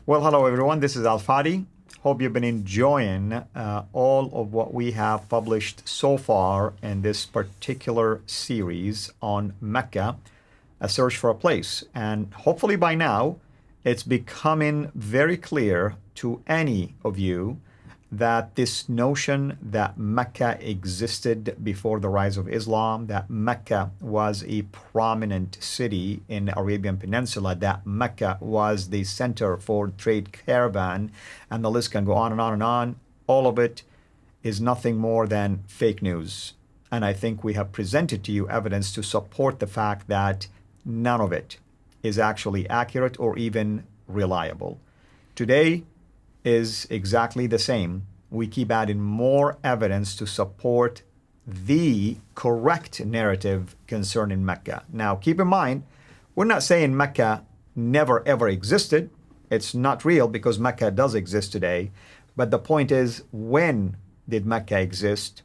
Well, hello everyone. This is Al Fadi. Hope you've been enjoying all of what we have published so far in this particular series on Mecca, A Search for a Place. And hopefully by now, it's becoming very clear to any of you that this notion that Mecca existed before the rise of Islam, that Mecca was a prominent city in the Arabian Peninsula, that Mecca was the center for trade caravan, and the list can go on and on and on. All of it is nothing more than fake news. And I think we have presented to you evidence to support the fact that none of it is actually accurate or even reliable. Today is exactly the same. We keep adding more evidence to support the correct narrative concerning Mecca. Now, keep in mind, we're not saying Mecca never ever existed. It's not real because Mecca does exist today. But the point is, when did Mecca exist?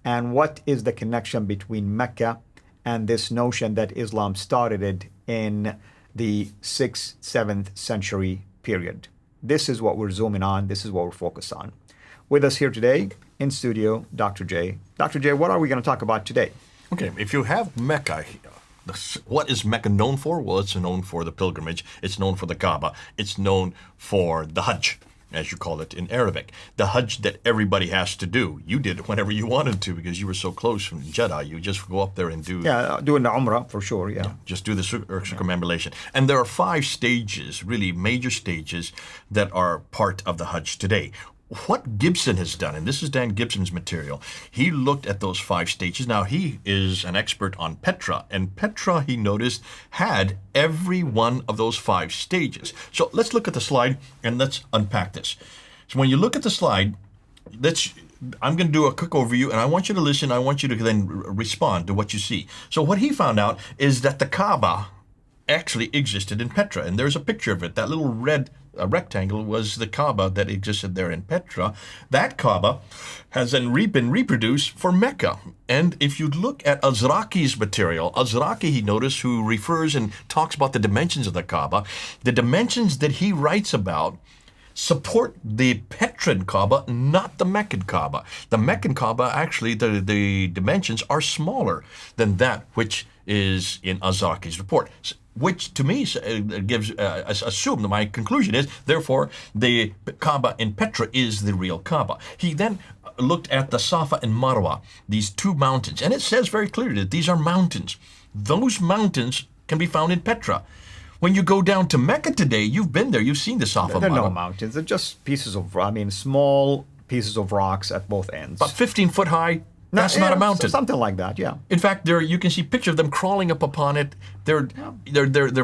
And what is the connection between Mecca and this notion that Islam started it in the 6th, 7th century period? This is what we're zooming on. This is what we're focused on. With us here today in studio, Dr. J. Dr. J, what are we going to talk about today? Okay, if you have Mecca, what is Mecca known for? Well, it's known for the pilgrimage. It's known for the Kaaba. It's known for the Hajj, as you call it in Arabic. The Hajj that everybody has to do. You did it whenever you wanted to because you were so close from Jeddah. You just go up there and do... Yeah, doing the Umrah for sure, yeah. Just do the circumambulation. And there are 5 stages, really major stages, that are part of the Hajj today. What Gibson has done, and this is Dan Gibson's material, he looked at those 5 stages. Now, he is an expert on Petra, and Petra, he noticed, had every one of those 5 stages. So let's look at the slide, and let's unpack this. So when you look at the slide, I'm going to do a quick overview, and I want you to listen. I want you to then respond to what you see. So what he found out is that the Kaaba actually existed in Petra, and there's a picture of it. That little red rectangle was the Kaaba that existed there in Petra. That Kaaba has then been reproduced for Mecca. And if you look at Azraqi's material, Azraqi, he noticed, who refers and talks about the dimensions of the Kaaba, the dimensions that he writes about support the Petran Kaaba, not the Meccan Kaaba. The Meccan Kaaba, actually, the dimensions are smaller than that which is in Azraqi's report, which to me gives assume that my conclusion is, therefore, the Kaaba in Petra is the real Kaaba. He then looked at the Safa and Marwa, these 2 mountains, and it says very clearly that these are mountains. Those mountains can be found in Petra. When you go down to Mecca today, you've been there, you've seen the Safa and Marwa. They're no mountains, they're just pieces of, small pieces of rocks at both ends. About 15 foot high. That's not a mountain. Something like that, yeah. In fact, you can see pictures of them crawling up upon it. They're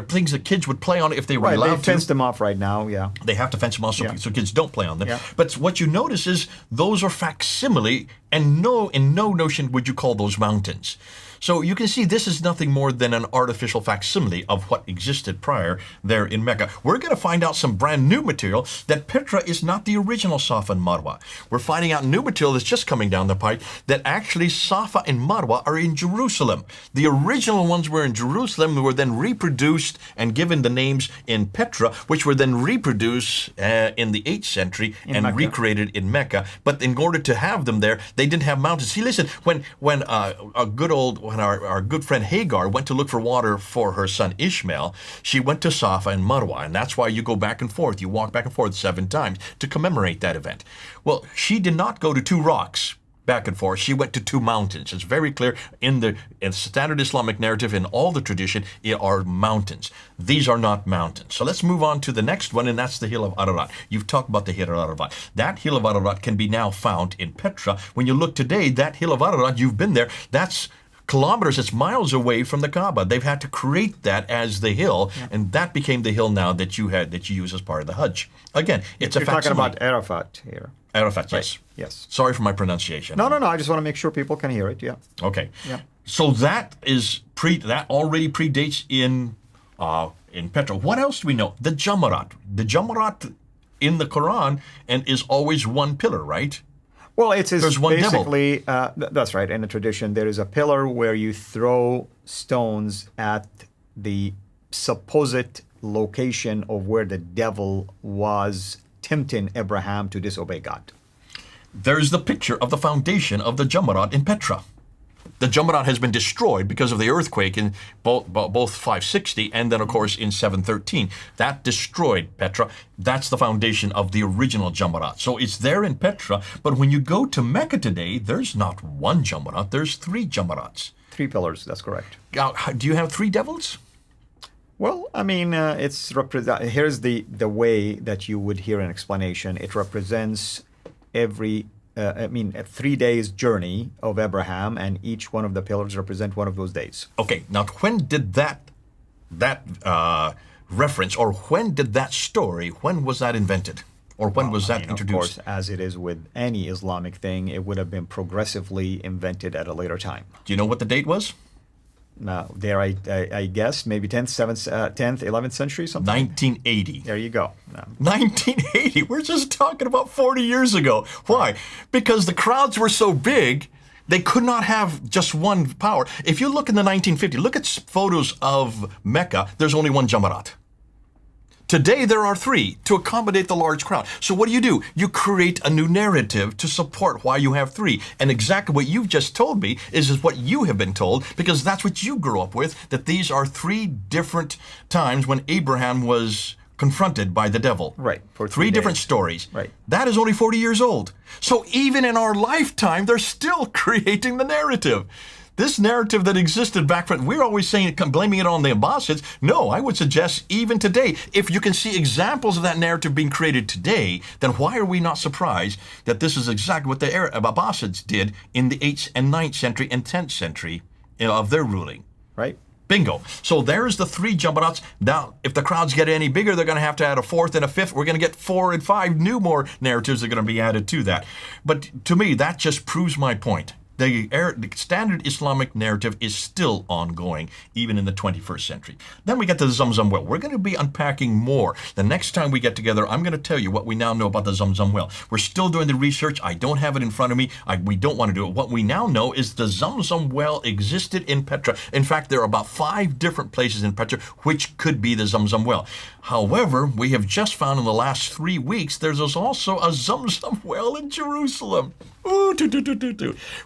things that kids would play on if they were allowed to. Right, they fenced them off right now, yeah. They have to fence them off so kids don't play on them. Yeah. But what you notice is those are facsimile, and in no notion would you call those mountains. So you can see this is nothing more than an artificial facsimile of what existed prior there in Mecca. We're going to find out some brand new material that Petra is not the original Safa and Marwa. We're finding out new material that's just coming down the pipe that actually Safa and Marwa are in Jerusalem. The original ones were in Jerusalem, were then reproduced and given the names in Petra, which were then reproduced in the 8th century and Mecca. Recreated in Mecca. But in order to have them there, they didn't have mountains. See, listen, when our good friend Hagar went to look for water for her son Ishmael, she went to Safa and Marwa, and that's why you go back and forth. You walk back and forth 7 times to commemorate that event. Well, she did not go to 2 rocks back and forth. She went to 2 mountains. It's very clear in the standard Islamic narrative, in all the tradition, it are mountains. These are not mountains. So let's move on to the next one, and that's the hill of Ararat. You've talked about the hill of Ararat. That hill of Ararat can be now found in Petra. When you look today, that hill of Ararat, you've been there, that's kilometers, it's miles away from the Kaaba. They've had to create that as the hill, and that became the hill now that you use as part of the Hajj. Again, it's a facsimile. You're talking about Arafat here. Arafat, yes. Right. Yes. Sorry for my pronunciation. No. I just want to make sure people can hear it. Yeah. Okay. Yeah. So that already predates in Petra. What else do we know? The Jamarat. The Jamarat in the Quran and is always one pillar, right? Well, there's one basically, that's right. In the tradition, there is a pillar where you throw stones at the supposed location of where the devil was tempting Abraham to disobey God? There's the picture of the foundation of the Jamarat in Petra. The Jamarat has been destroyed because of the earthquake in both 560 and then, of course, in 713. That destroyed Petra. That's the foundation of the original Jamarat. So it's there in Petra, but when you go to Mecca today, there's not one Jamarat, there's 3 Jamarats. 3 pillars, that's correct. Now, do you have 3 devils? Well, I mean, here's the way that you would hear an explanation. It represents every 3 days journey of Abraham, and each one of the pillars represent one of those days. Okay, now when did that reference, or when did that story, when was that invented? Or when was that introduced? Of course, as it is with any Islamic thing, it would have been progressively invented at a later time. Do you know what the date was? I guess, maybe 10th, 11th century, something? 1980. There you go. 1980. We're just talking about 40 years ago. Why? Because the crowds were so big, they could not have just one power. If you look in the 1950s, look at photos of Mecca, there's only one Jamarat. Today, there are 3 to accommodate the large crowd. So what do? You create a new narrative to support why you have 3. And exactly what you've just told me is what you have been told, because that's what you grew up with, that these are 3 different times when Abraham was confronted by the devil. Right. For 3 different stories. Right. That is only 40 years old. So even in our lifetime, they're still creating the narrative. This narrative that existed back when, we're always saying, blaming it on the Abbasids. No, I would suggest even today, if you can see examples of that narrative being created today, then why are we not surprised that this is exactly what the Abbasids did in the 8th and 9th century and 10th century of their ruling? Right. Bingo. So there's the 3 Jamarats. Now, if the crowds get any bigger, they're going to have to add a 4th and a 5th. We're going to get 4 and 5 more narratives that are going to be added to that. But to me, that just proves my point. The standard Islamic narrative is still ongoing, even in the 21st century. Then we get to the Zamzam well. We're going to be unpacking more. The next time we get together, I'm going to tell you what we now know about the Zamzam well. We're still doing the research. I don't have it in front of me. We don't want to do it. What we now know is the Zamzam well existed in Petra. In fact, there are about 5 different places in Petra which could be the Zamzam well. However, we have just found in the last 3 weeks, there's also a Zamzam well in Jerusalem.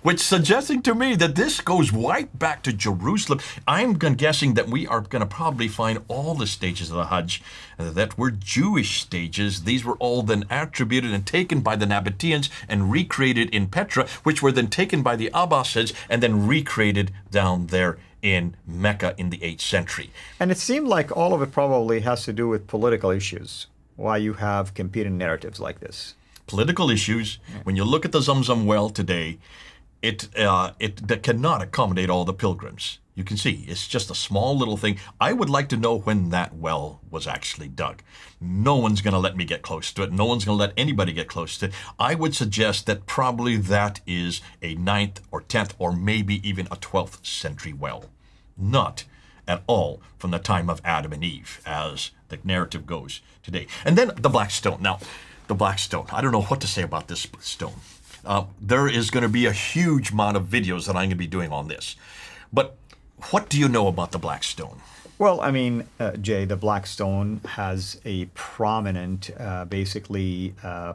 Which suggesting to me that this goes right back to Jerusalem. I'm guessing that we are going to probably find all the stages of the Hajj that were Jewish stages. These were all then attributed and taken by the Nabateans and recreated in Petra, which were then taken by the Abbasids and then recreated down there in Mecca in the 8th century. And it seemed like all of it probably has to do with political issues, why you have competing narratives like this. Political issues. When you look at the Zamzam well today, it cannot accommodate all the pilgrims. You can see it's just a small little thing. I would like to know when that well was actually dug. No one's going to let me get close to it. No one's going to let anybody get close to it. I would suggest that probably that is a 9th or 10th or maybe even a 12th century well. Not at all from the time of Adam and Eve, as the narrative goes today. And then the black stone. Now, the black stone. I don't know what to say about this stone. There is going to be a huge amount of videos that I'm going to be doing on this. But what do you know about the black stone? Well, I mean, Jay, the black stone has a prominent,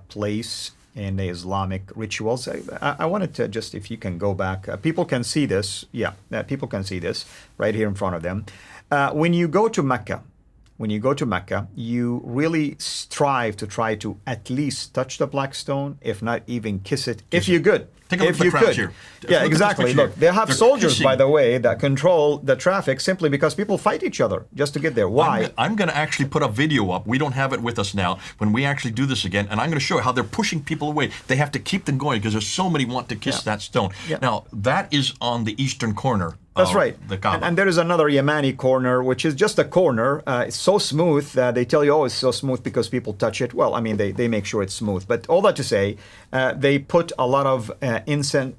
place in the Islamic rituals. I wanted to just, if you can go back, people can see this. Yeah, people can see this right here in front of them. When you go to Mecca, you really strive to try to at least touch the black stone, if not even kiss it, if you could. Take a look at the crowds here. Yeah, exactly. Look, they have soldiers, by the way, that control the traffic simply because people fight each other just to get there. Why? I'm going to actually put a video up. We don't have it with us now when we actually do this again, and I'm going to show you how they're pushing people away. They have to keep them going because there's so many want to kiss that stone. Yeah. Now, that is on the eastern corner. That's right. The Kaaba. And there is another Yemeni corner, which is just a corner. It's so smooth. They tell you, oh, it's so smooth because people touch it. Well, I mean, they make sure it's smooth. But all that to say, they put a lot of incense,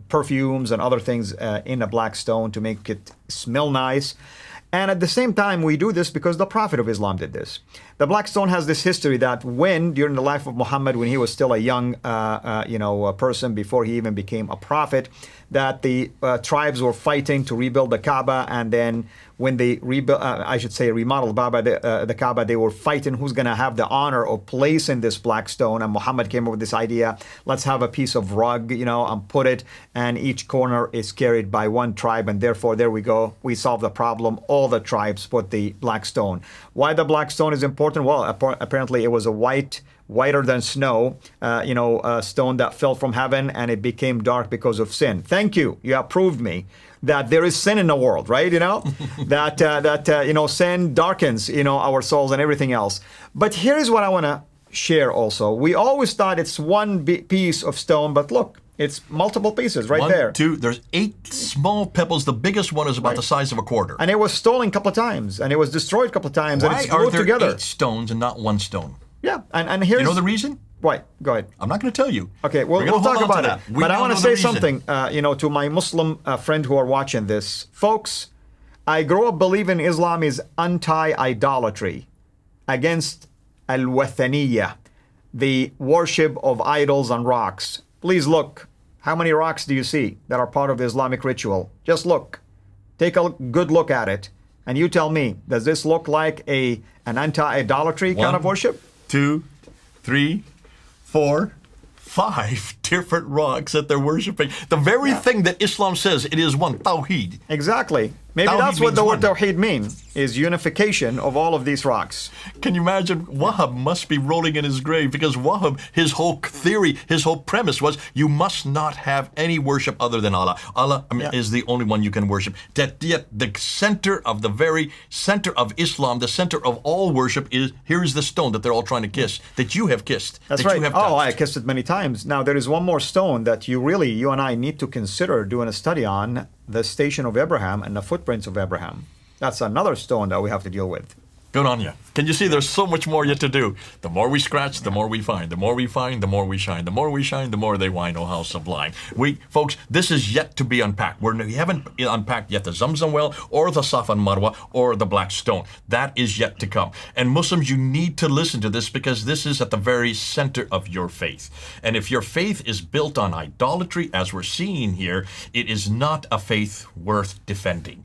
perfumes and other things in a black stone to make it smell nice. And at the same time, we do this because the Prophet of Islam did this. The black stone has this history that during the life of Muhammad, when he was still a young, person before he even became a prophet, that the tribes were fighting to rebuild the Kaaba, and then when they remodeled the Kaaba, they were fighting who's going to have the honor of placing this black stone. And Muhammad came up with this idea: let's have a piece of rug, and put it, and each corner is carried by one tribe, and therefore there we go. We solved the problem. All the tribes put the black stone. Why the black stone is important? Well, apparently it was a whiter than snow, stone that fell from heaven, and it became dark because of sin. Thank you. You have proved me that there is sin in the world, right? That sin darkens, our souls and everything else. But here's what I want to share also. We always thought it's one piece of stone, but look, it's multiple pieces right there. 1, 2, there's 8 small pebbles. The biggest one is about the size of a quarter. And it was stolen a couple of times, and it was destroyed a couple of times, and Why it's are glued there together. 8 stones and not 1 stone? Yeah, and here's... You know the reason? Right, go ahead. I'm not going to tell you. Okay, well, we'll talk about it. But I want to say something, to my Muslim friend who are watching this. Folks, I grew up believing Islam is anti-idolatry, against al-wathaniyya, the worship of idols and rocks. Please look. How many rocks do you see that are part of the Islamic ritual? Just look. Take a good look at it. And you tell me, does this look like an anti-idolatry kind of worship? 1, 2, 3, 4, 5 different rocks that they're worshiping. The very thing that Islam says it is one, tawheed. Exactly. Maybe Tawheed that's what the word means one. tawheed means, is unification of all of these rocks. Can you imagine? Wahab must be rolling in his grave, because Wahab, his whole theory, his whole premise was you must not have any worship other than Allah. Allah is the only one you can worship. That yet the center of the very center of Islam, the center of all worship is, here is the stone that they're all trying to kiss, that you have kissed. That's that right. You have Oh, I touched. kissed it many times. Now, there is one more stone that you and I need to consider doing a study on, the station of Abraham and the footprints of Abraham. That's another stone that we have to deal with. Good on you. Can you see there's so much more yet to do? The more we scratch, the more we find. The more we find, the more we shine. The more we shine, the more they whine. Oh, how sublime. Folks, this is yet to be unpacked. We haven't unpacked yet the Zamzam well, or the Safa and Marwa, or the Black Stone. That is yet to come. And Muslims, you need to listen to this, because this is at the very center of your faith. And if your faith is built on idolatry, as we're seeing here, it is not a faith worth defending.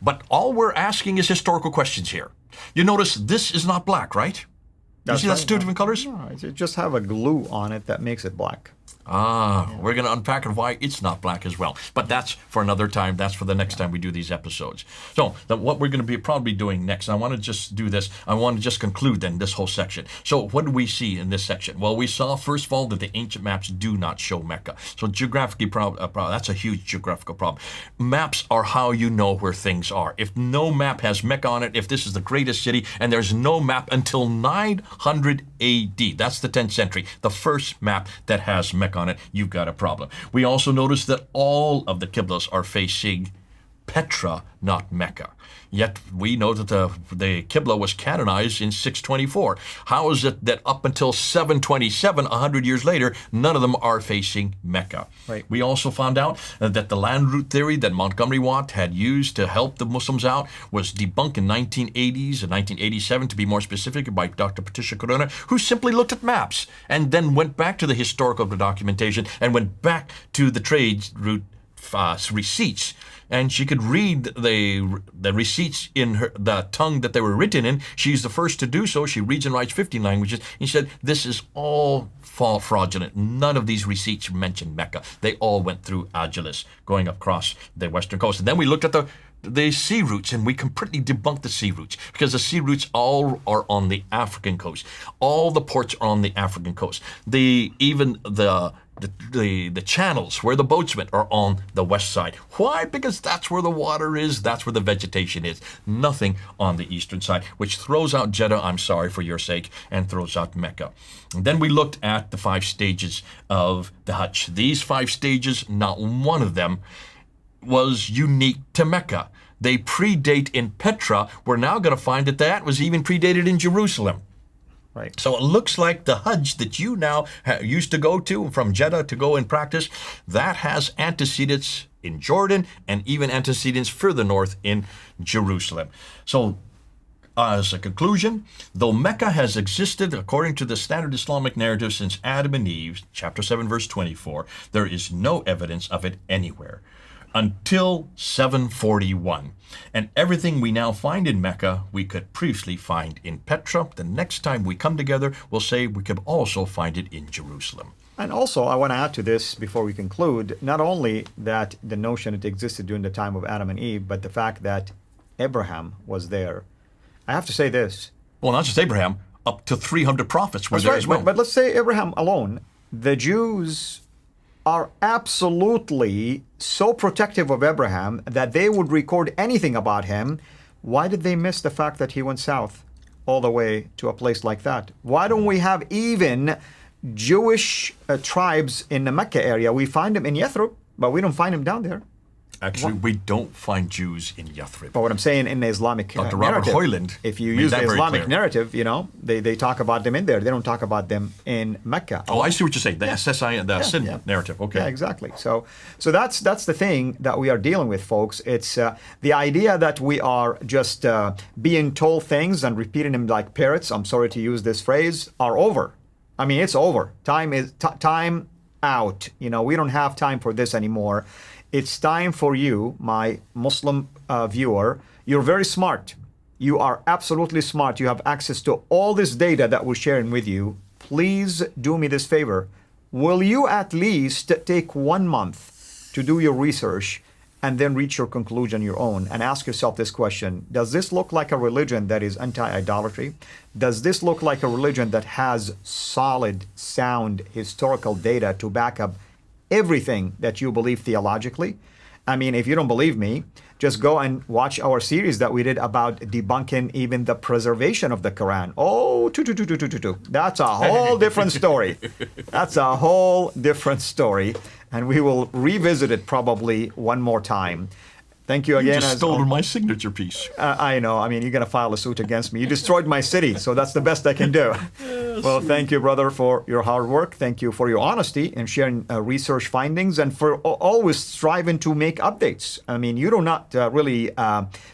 But all we're asking is historical questions here. You notice this is not black, right? You see that's 2 different colors? No, it just have a glue on it that makes it black. We're going to unpack it why it's not black as well. But that's for another time. That's for the next time we do these episodes. So what we're going to be probably doing next, I want to just do this. I want to just conclude then this whole section. So what do we see in this section? Well, we saw, first of all, that the ancient maps do not show Mecca. So geographically, that's a huge geographical problem. Maps are how you know where things are. If no map has Mecca on it, if this is the greatest city, and there's no map until 900 AD, that's the 10th century, the first map that has Mecca on it, you've got a problem. We also notice that all of the Qiblas are facing Petra, not Mecca. Yet we know that the Qibla was canonized in 624. How is it that up until 727, 100 years later, none of them are facing Mecca? Right. We also found out that the land route theory that Montgomery Watt had used to help the Muslims out was debunked in 1980s and 1987, to be more specific, by Dr. Patricia Corona, who simply looked at maps and then went back to the historical documentation and went back to the trade route receipts, and she could read the receipts in the tongue that they were written in. She's the first to do so. She reads and writes 15 languages. And she said, this is all fraudulent. None of these receipts mention Mecca. They all went through Agilis, going across the western coast. And then we looked at the sea routes, and we completely debunked the sea routes, because the sea routes all are on the African coast. All the ports are on the African coast. Even the channels where the boats went are on the west side. Why? Because that's where the water is, that's where the vegetation is. Nothing on the eastern side, which throws out Jeddah, I'm sorry for your sake, and throws out Mecca. And then we looked at the 5 stages of the Hajj. These 5 stages, not one of them was unique to Mecca. They predate in Petra. We're now going to find that was even predated in Jerusalem. Right. So it looks like the Hajj that you now used to go to from Jeddah to go and practice, that has antecedents in Jordan, and even antecedents further north in Jerusalem. So, as a conclusion, though Mecca has existed according to the standard Islamic narrative since Adam and Eve, chapter 7, verse 24, there is no evidence of it anywhere until 741. And everything we now find in Mecca, we could previously find in Petra. The next time we come together, we'll say we could also find it in Jerusalem. And also, I want to add to this before we conclude, not only that the notion it existed during the time of Adam and Eve, but the fact that Abraham was there. I have to say this. Well, not just Abraham, up to 300 prophets were there as well. But let's say Abraham alone. The Jews are absolutely so protective of Abraham that they would record anything about him. Why did they miss the fact that he went south all the way to a place like that? Why don't we have even Jewish tribes in the Mecca area? We find them in Yathrib, but we don't find them down there. Actually, we don't find Jews in Yathrib. But what I'm saying in the Islamic Dr. narrative, Robert Hoyland if you use the Islamic narrative, you know, they talk about them in there. They don't talk about them in Mecca. Oh, I see what you're saying. The SSI, the Sin narrative. Okay. Yeah, exactly. So that's the thing that we are dealing with, folks. It's the idea that we are just being told things and repeating them like parrots, I'm sorry to use this phrase, are over. I mean, it's over. Time is time out. You know, we don't have time for this anymore. It's time for you, my Muslim viewer. You're very smart. You are absolutely smart. You have access to all this data that we're sharing with you. Please do me this favor. Will you at least take 1 month to do your research and then reach your conclusion your own and ask yourself this question? Does this look like a religion that is anti-idolatry? Does this look like a religion that has solid, sound historical data to back up everything that you believe theologically? I mean, if you don't believe me, just go and watch our series that we did about debunking even the preservation of the Quran. Oh, that's a whole different story. That's a whole different story. And we will revisit it probably one more time. Thank you again. You just stole my signature piece. I know. I mean, you're going to file a suit against me. You destroyed my city, so that's the best I can do. Well, thank you, brother, for your hard work. Thank you for your honesty in sharing research findings and for always striving to make updates. I mean, you do not really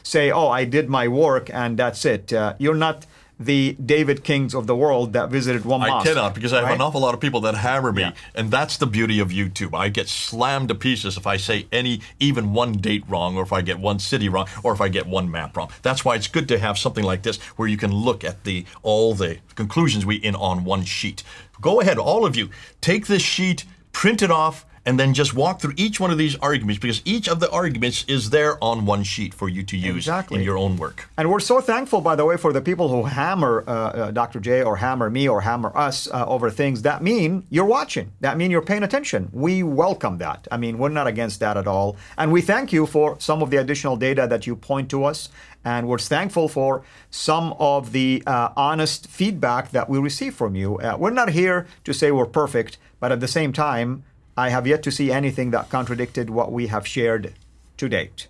say, oh, I did my work and that's it. You're not the David Kings of the world that visited one mosque. I cannot, because I have an awful lot of people that hammer me, and that's the beauty of YouTube. I get slammed to pieces if I say even one date wrong, or if I get one city wrong, or if I get one map wrong. That's why it's good to have something like this where you can look at all the conclusions we in on one sheet. Go ahead, all of you, take this sheet, print it off, and then just walk through each one of these arguments, because each of the arguments is there on one sheet for you to use in your own work. And we're so thankful, by the way, for the people who hammer Dr. J or hammer me or hammer us over things that mean you're watching, that mean you're paying attention. We welcome that. I mean, we're not against that at all. And we thank you for some of the additional data that you point to us. And we're thankful for some of the honest feedback that we receive from you. We're not here to say we're perfect, but at the same time, I have yet to see anything that contradicted what we have shared to date.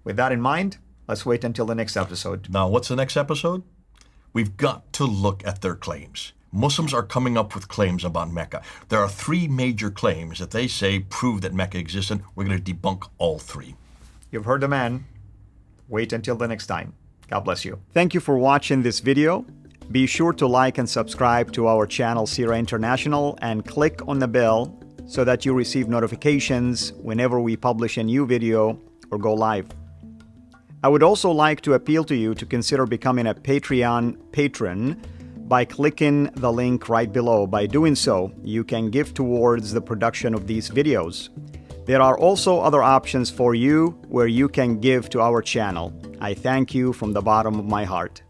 With that in mind, let's wait until the next episode. Now, what's the next episode? We've got to look at their claims. Muslims are coming up with claims about Mecca. There are 3 major claims that they say prove that Mecca existed. We're going to debunk all 3. You've heard the man. Wait until the next time. God bless you. Thank you for watching this video. Be sure to like and subscribe to our channel, Sira International, and click on the bell so that you receive notifications whenever we publish a new video or go live. I would also like to appeal to you to consider becoming a Patreon patron by clicking the link right below. By doing so, you can give towards the production of these videos. There are also other options for you where you can give to our channel. I thank you from the bottom of my heart.